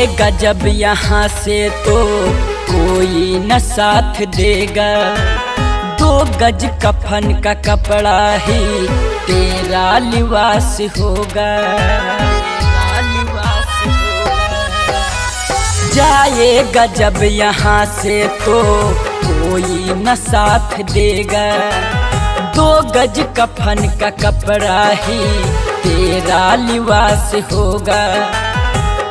जाएगा जब यहाँ से तो कोई न साथ देगा। 2 गज कफन का कपड़ा ही तेरा लिबास होगा। जाएगा जब यहाँ से तो कोई न साथ देगा। 2 गज कफन का कपड़ा ही तेरा लिबास होगा।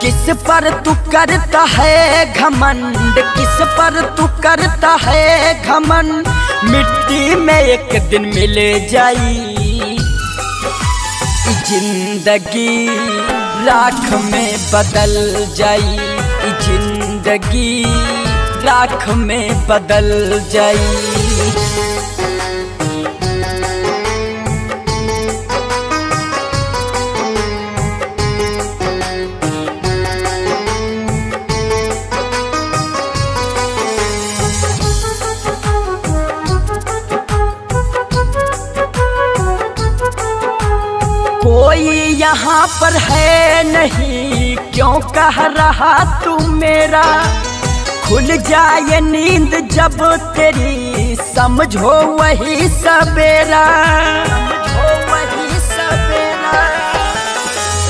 किस पर तू करता है घमंड, किस पर तू करता है घमंड, मिट्टी में एक दिन मिल जाई। जिंदगी राख में बदल जाई, जिंदगी राख में बदल जाई। कोई यहाँ पर है नहीं, क्यों कह रहा तू मेरा। खुल जाए नींद जब तेरी, समझो वही सवेरा।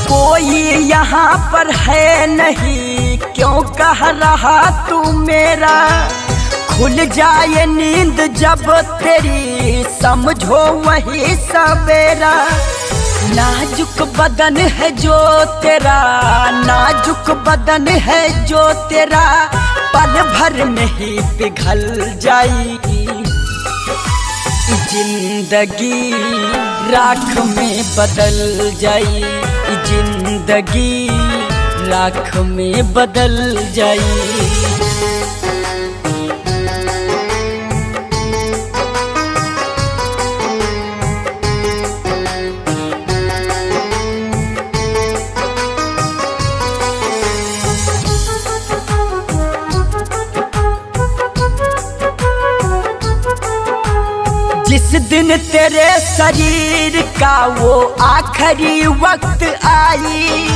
कोई यहाँ पर है नहीं, क्यों कह रहा तू मेरा। खुल जाए नींद जब तेरी, समझो वही सवेरा। नाजुक बदन है जो तेरा, नाजुक बदन है जो तेरा, पल भर में ही पिघल जाई। जिंदगी राख में बदल जाई, जिंदगी राख में बदल जाई। जिस दिन तेरे शरीर का वो आखिरी वक्त आई,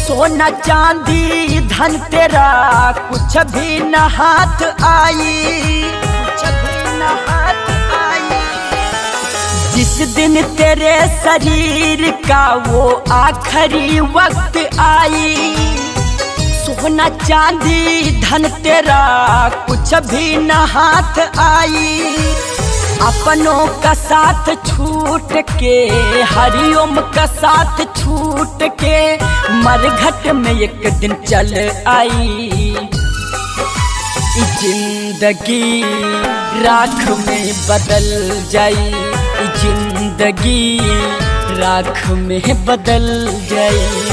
सोना चांदी धन तेरा कुछ भी न हाथ आई, कुछ भी न हाथ आई। जिस दिन तेरे शरीर का वो आखिरी वक्त आई, सोना चांदी धन तेरा कुछ भी न हाथ आई। अपनों का साथ छूट के, हरिओम का साथ छूट के, मरघट में एक दिन चल आई। जिंदगी राख में बदल जाई, जिंदगी राख में बदल जाई।